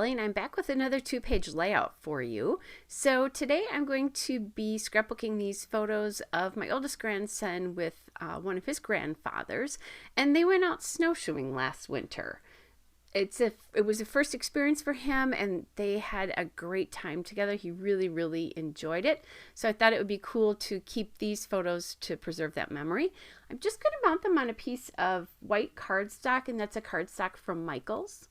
Allie, and I'm back with another 2-page layout for you. So today I'm going to be scrapbooking these photos of my oldest grandson with one of his grandfathers, and they went out snowshoeing last winter. It was a first experience for him, and they had a great time together. He really enjoyed it. So I thought it would be cool to keep these photos to preserve that memory. I'm just going to mount them on a piece of white cardstock, and that's a cardstock from Michael's.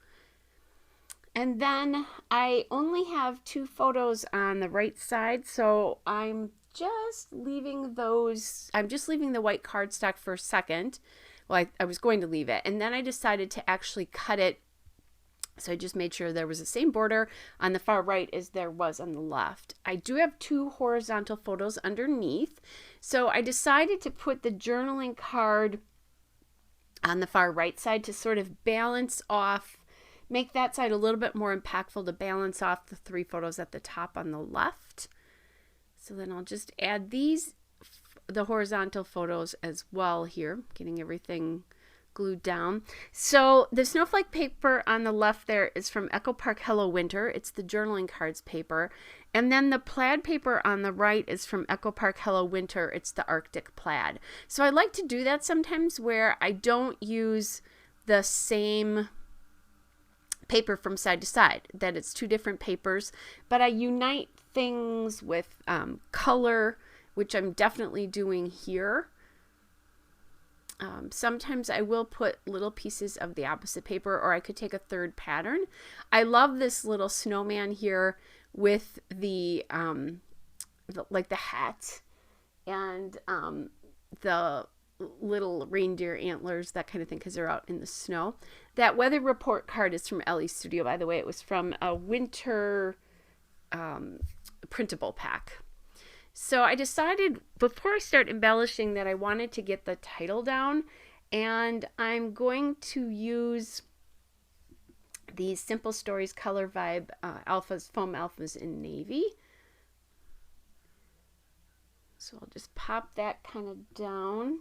And then I only have 2 photos on the right side, so I'm just leaving the white cardstock for a second. Well, I was going to leave it, and then I decided to actually cut it. So I just made sure there was the same border on the far right as there was on the left. I do have 2 horizontal photos underneath. So I decided to put the journaling card on the far right side to sort of balance off, make that side a little bit more impactful to balance off the 3 photos at the top on the left. So then I'll just add the horizontal photos as well here, getting everything glued down. So the snowflake paper on the left there is from Echo Park Hello Winter. It's the journaling cards paper. And then the plaid paper on the right is from Echo Park Hello Winter. It's the Arctic plaid. So I like to do that sometimes where I don't use the same paper from side to side, that it's 2 different papers, but I unite things with color, which I'm definitely doing here. Sometimes I will put little pieces of the opposite paper, or I could take a 3rd pattern. I love this little snowman here with the hat and the little reindeer antlers, that kind of thing, because they're out in the snow. That weather report card is from Ellie's studio, by the way. It was from a winter printable pack. So I decided before I start embellishing that I wanted to get the title down, and I'm going to use these Simple Stories Color Vibe foam alphas in navy. So I'll just pop that kind of down.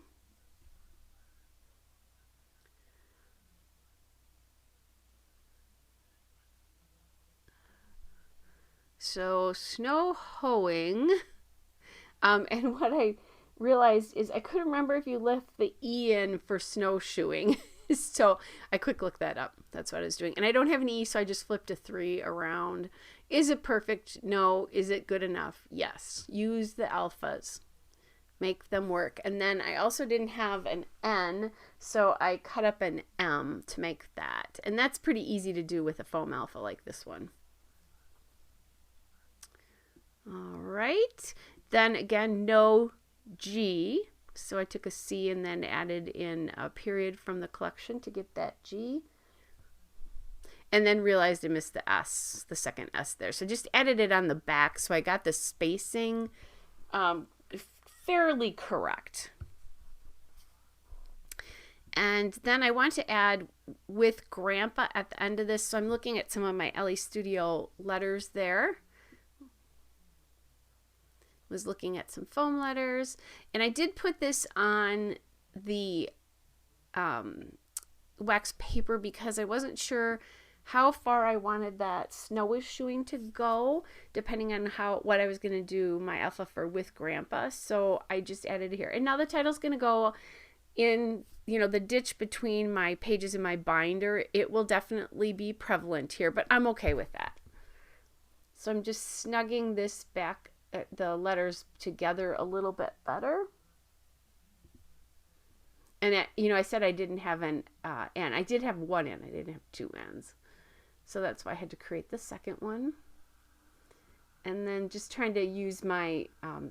So snow hoeing. And what I realized is I couldn't remember if you left the E in for snowshoeing. So I quick looked that up. That's what I was doing. And I don't have an E, so I just flipped a 3 around. Is it perfect? No. Is it good enough? Yes. Use the alphas. Make them work. And then I also didn't have an N, so I cut up an M to make that. And that's pretty easy to do with a foam alpha like this one. All right. Then again, no G. So I took a C and then added in a period from the collection to get that G. And then realized I missed the S, the second S there. So just added it on the back. So I got the spacing fairly correct. And then I want to add with Grandpa at the end of this. So I'm looking at some of my Ellie Studio letters there. Was looking at some foam letters, and I did put this on the wax paper because I wasn't sure how far I wanted that snowshoeing to go, depending on what I was going to do my alpha for with Grandpa. So I just added it here, and now the title's going to go in, the ditch between my pages in my binder. It will definitely be prevalent here, but I'm okay with that. So I'm just snugging this back, the letters together a little bit better. And I said I didn't have an N. I did have 1 N. I didn't have 2 N's. So that's why I had to create the second one. And then just trying to use my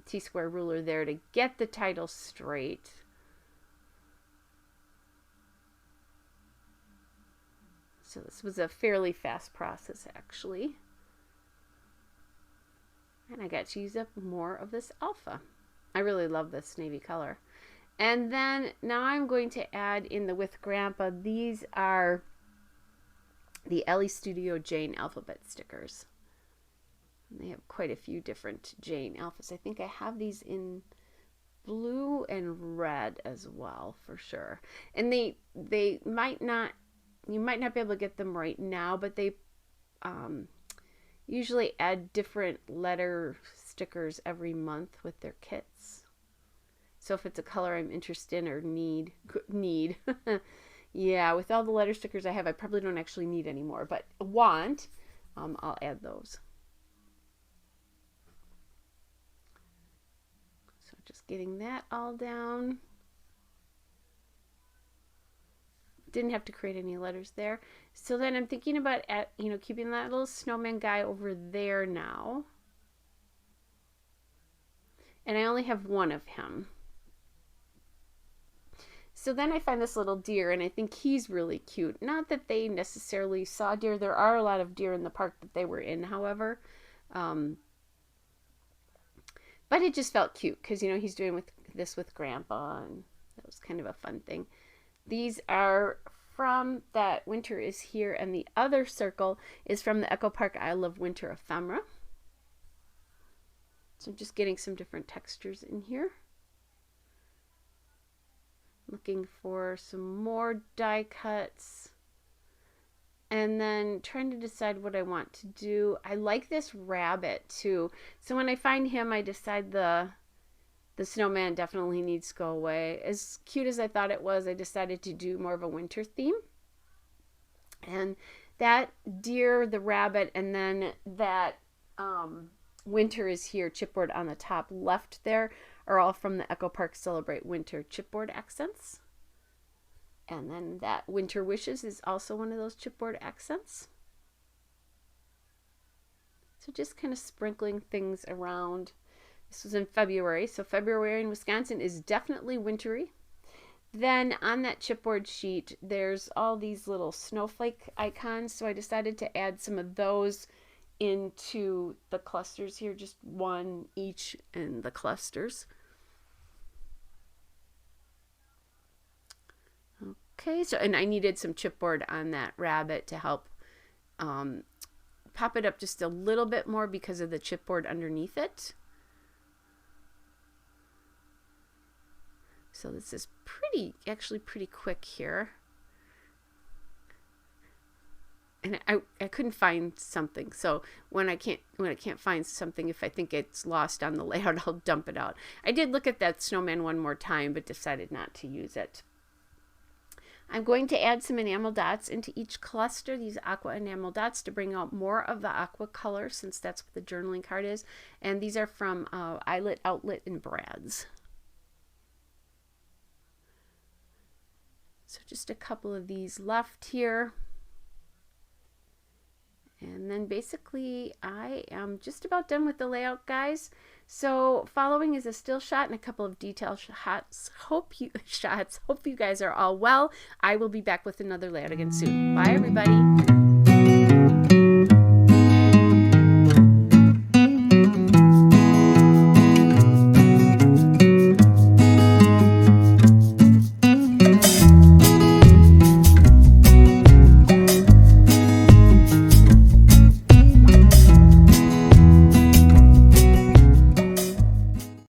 T-square ruler there to get the title straight. So this was a fairly fast process, actually. And I got to use up more of this alpha. I really love this navy color. And then now I'm going to add in the With Grandpa. These are the Ellie Studio Jane alphabet stickers. And they have quite a few different Jane alphas. I think I have these in blue and red as well, for sure. And they might not, you might not be able to get them right now, but they usually add different letter stickers every month with their kits. So if it's a color I'm interested in or need, yeah, with all the letter stickers I have, I probably don't actually need any more, but want, I'll add those. So just getting that all down. Didn't have to create any letters there. So then I'm thinking about keeping that little snowman guy over there now. And I only have one of him. So then I find this little deer, and I think he's really cute. Not that they necessarily saw deer. There are a lot of deer in the park that they were in, however. But it just felt cute because, he's doing this with Grandpa, and that was kind of a fun thing. These are from that Winter is Here, and the other circle is from the Echo Park I Love Winter ephemera. So I'm just getting some different textures in here. Looking for some more die cuts. And then trying to decide what I want to do. I like this rabbit too. So when I find him, I decide the snowman definitely needs to go away. As cute as I thought it was, I decided to do more of a winter theme. And that deer, the rabbit, and then that Winter is Here chipboard on the top left there are all from the Echo Park Celebrate Winter chipboard accents. And then that Winter Wishes is also one of those chipboard accents. So just kind of sprinkling things around. This was in February, so February in Wisconsin is definitely wintry. Then on that chipboard sheet, there's all these little snowflake icons, so I decided to add some of those into the clusters here, just one each in the clusters. Okay, so, and I needed some chipboard on that rabbit to help pop it up just a little bit more because of the chipboard underneath it. So this is actually pretty quick here. And I couldn't find something. So when I can't find something, if I think it's lost on the layout, I'll dump it out. I did look at that snowman one more time, but decided not to use it. I'm going to add some enamel dots into each cluster, these aqua enamel dots, to bring out more of the aqua color, since that's what the journaling card is. And these are from Eyelet, Outlet, and Brad's. So just a couple of these left here. And then basically I am just about done with the layout, guys. So following is a still shot and a couple of detail shots. Hope you guys are all well. I will be back with another layout again soon. Bye, everybody.